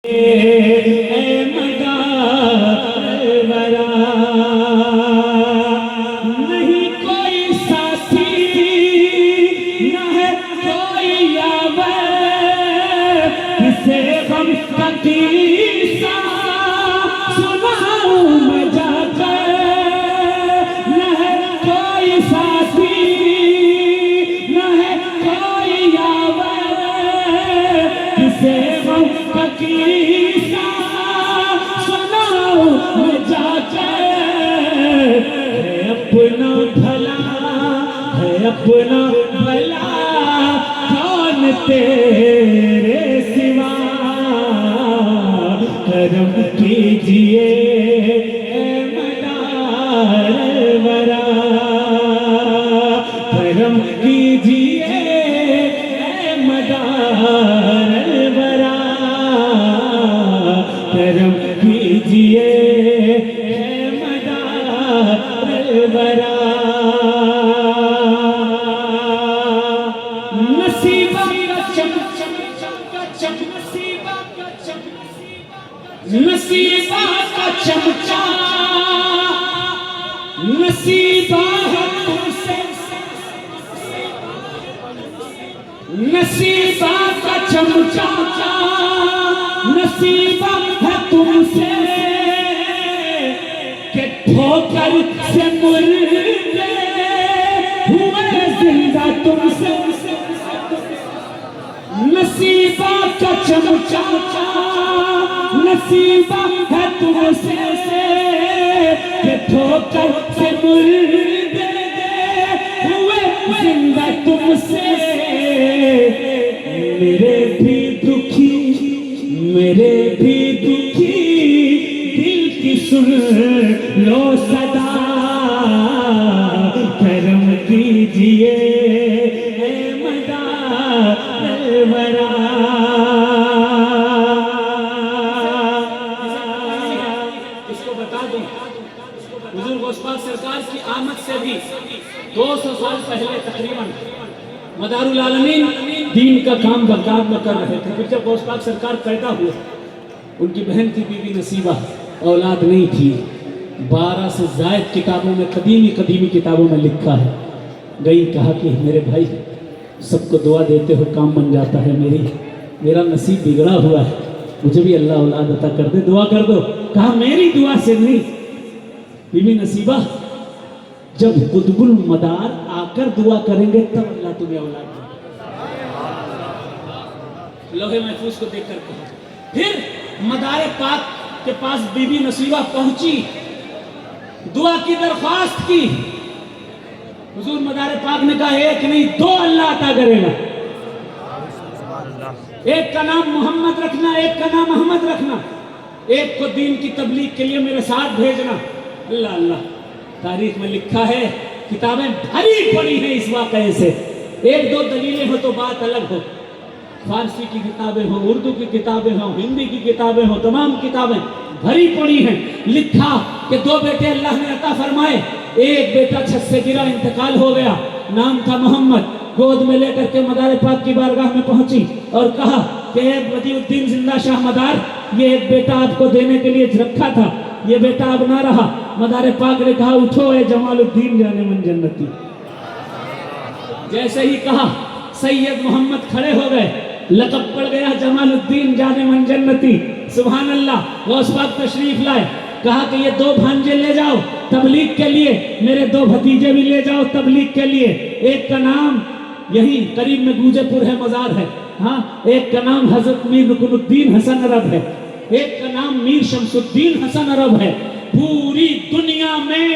नहीं कोई साथी न है कोई यावर, किसे गम का किस्सा सुनाऊं मैं जाकर। न है कोई साथी न है कोई यावर, किसे गम का किस्सा सुनाऊं मैं जाकर। है अपना भला है अपना भला, कौन तेरे सिवा। करम कीजिए ए मदार वरा, करम कीजिए ए मदार वरा, करम कीजिए ए मदार वरा। नसीबा का चमचम का चम, नसीबा का चम, नसीबा का चमचा, नसीबा है तुमसे, नसीबा का चमचा, नसीबा है तुमसे कि ठोकर से मुर्दे हुए जिंदा तुमसे। नसीबा का चमचा, नसीबा है तुमसे कि ठोकर से मुर्दे हुए जिंदा तुमसे। मेरे भी दुखी दिल की सुन लो सदा, करम कीजिए ए मदार वरा। इसको बता दूं, हुजूर गौस पाक सरकार की आमद से भी 200 साल पहले तकरीबन मदारुल आलमीन दीन का काम बगदाद में कर रहे थे। फिर जब गौस पाक सरकार पैदा हुए, उनकी बहन थी बीबी नसीबा, औलाद नहीं थी। 12 से ज़ायद किताबों में, कदीमी किताबों में लिखा है। गई कहा कि मेरे भाई सबको दुआ देते हो काम बन जाता है, मेरा नसीब बिगड़ा हुआ है, मुझे भी अल्लाह औलाद अता कर दे, दुआ कर दो। कहा मेरी दुआ से नहीं, बीबी नसीबा जब कुतुबुल मदार आकर दुआ करेंगे तब अल्लाह तुम्हें औलाद देगा। लोहे महफूज को देखकर कहा। फिर मदार पाक के पास बीबी नसीबा पहुंची, दुआ की दरख्वास्त की। हुजूर मदार पाक ने कहा एक नहीं 2 अल्लाह अता करेगा। एक का नाम मोहम्मद रखना, एक का नाम अहमद रखना, एक को दीन की तबलीग के लिए मेरे साथ भेजना। अल्लाह अल्लाह। तारीख में लिखा है, किताबें भरी पड़ी हैं इस वाक़ये से। 1-2 दलीलें हो तो बात अलग हो, फारसी की किताबें हो, उर्दू की किताबें हो, हिंदी की किताबें हो, तमाम किताबें भरी पड़ी हैं। लिखा कि 2 बेटे अल्लाह ने अता फरमाए। एक बेटा छत से गिरा, इंतकाल हो गया, नाम था मोहम्मद। गोद में लेकर के मदार पाक की बारगाह में पहुंची और कहा कि बदिउद्दीन जिंदा शाह मदार, ये एक बेटा आपको देने के लिए रखा था, ये बेटा अब ना रहा। मदार पाक ने कहा उठो ए जमालुद्दीन जाने मन जन्नती। जैसे ही कहा सैयद मोहम्मद खड़े हो गए, लक़ब पड़ गया जमालुद्दीन जाने मन जन्नती। सुभान अल्लाह। गौस पाक तशरीफ लाए, कहा कि ये 2 भांजे ले जाओ तबलीग के लिए, मेरे 2 भतीजे भी ले जाओ तबलीग के लिए। एक का नाम यही करीब में गूजेपुर है, मजार है, हाँ। एक का नाम हजरत मीर रुकनुद्दीन हसन अरब है, एक का नाम मीर शमसुद्दीन हसन अरब है। पूरी दुनिया में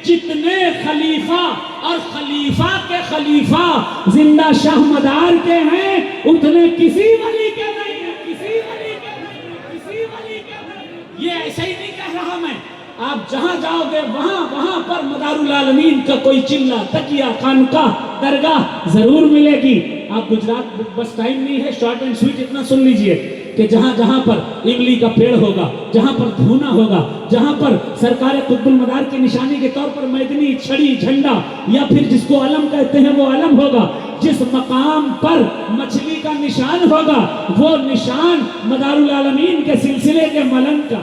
जितने खलीफा और खलीफा के खलीफा जिंदा शाह मदार के हैं, उतने किसी वली के नहीं है, किसी वली के नहीं, किसी वली के नहीं। ये ऐसे ही नहीं कह रहा मैं, आप जहां जाओगे वहां पर मदारुल आलमीन का कोई चिल्ला, तकिया, खानका, दरगाह जरूर मिलेगी। आप गुजरात, बस टाइम नहीं है, शॉर्ट एंड स्वीट इतना सुन लीजिए। कि जहां जहां पर इमली का पेड़ होगा, जहां पर धूना होगा, जहां पर सरकार कुतुब मदार की निशानी के तौर पर मैदनी छड़ी झंडा या फिर जिसको अलम कहते हैं वो अलम होगा, जिस मकाम पर मछली का निशान होगा वो निशान मदारुल आलमीन के सिलसिले के मलन का,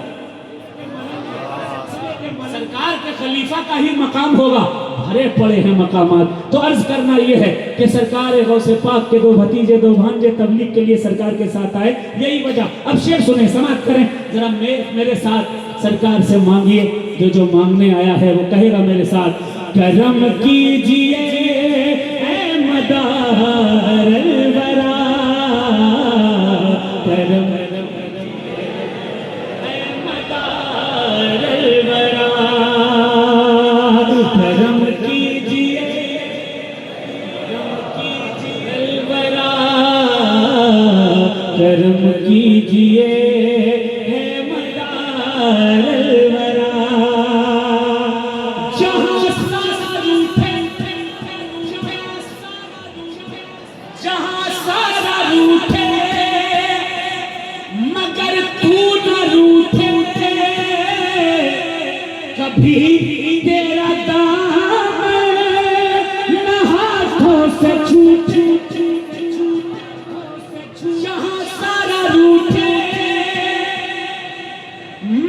सरकार के खलीफा का ही मकाम होगा। भरे पड़े हैं मकामात। तो अर्ज करना यह है कि सरकार गौसे पाक के दो भतीजे दो भांजे तबलीग के लिए सरकार के साथ आए, यही वजह। अब शेर सुने, समाप्त करें जरा। मेरे साथ सरकार से मांगिए, जो मांगने आया है वो कहेगा मेरे साथ, करम कीजिए ऐ मदार वरा, करम करम कीजिए है मदार वरा, जहां सारा रूठे, जहां सारा रूठे मगर तू न रूठे, कभी तेरा दामन न हाथों से छूटे,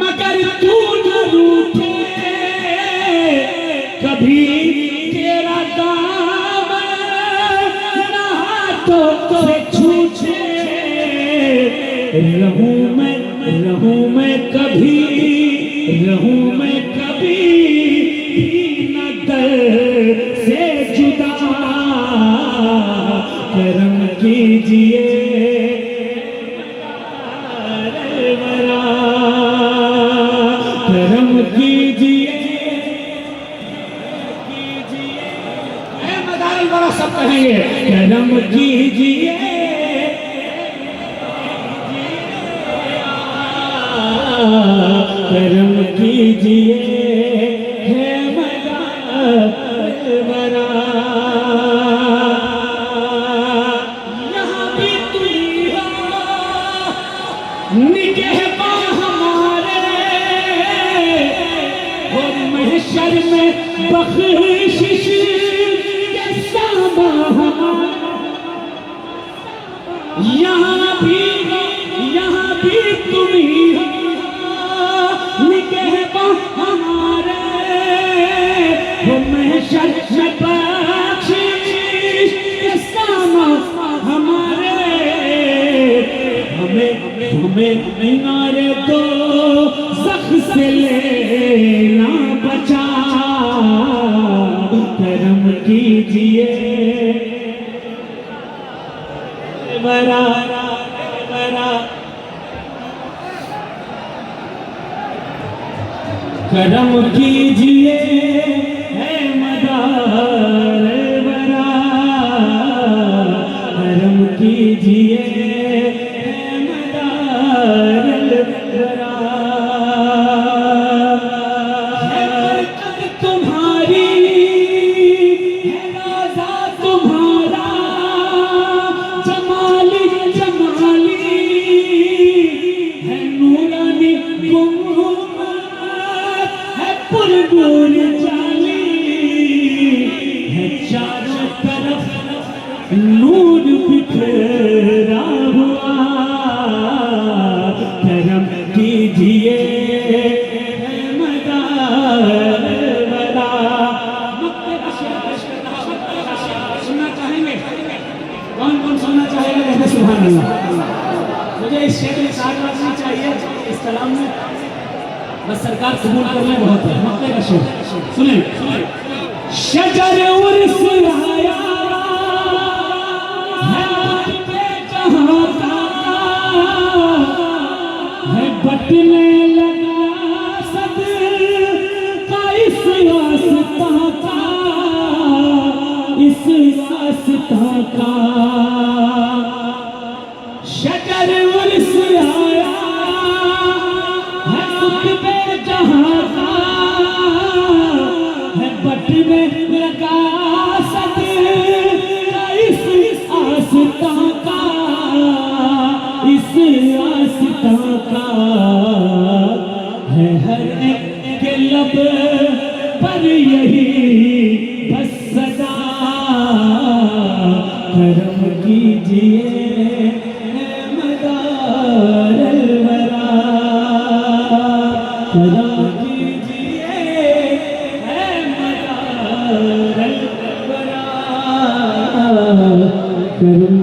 मगर तू न रूठे, कभी तेरा दामन न हाथों से छूटे, रहूं मैं कभी, रहूं मैं कभी न दर से जुदा, करम कीजिए करम कीजिए, मदारुल वरा सब कहेंगे, करम कीजिए करम कीजिए है मदारुल वरा, यहाँ भी तुम हो निगहबां महशर में बख्शिश के सामा हमारा, यहाँ भी तुम ही हो निगहबां हमारे, वो महशर में बख्शिश के सामा हमारे, हमें नारे दो ज़ख से लेना बचा, करम कीजिए वरा, करम कीजिए है मदार वरा, करम कीजिए है मदार वरा, है बरकत तुम्हारी है राज़ा तुम्हारा, जमाली जमाली है नूरानी पुरनूर जाली, है चारों तरफ नूर बिखरा हुआ, करम कीजिए मदार वरा। सुनना चाहेंगे? कौन कौन सुनना चाहेगा? सुभान अल्लाह। मुझे इस शेर में साथ रखना चाहिए इस कलाम में, बस सरकार कबूल कर ले, बहुत है। मक्के का शेर सुने, शजर उर्स आया है जहां का, है बटने लगा सद का इस आस्था का, इस आस्था का, शजर उर्स आया है खुतबे जहां का, है बटने लगा सद का इस आस्था का, इस है हर एक के लब पर यही बस सदा, करम कीजिए मदार अलवरा, करम कीजिए मदार अलवरा, करम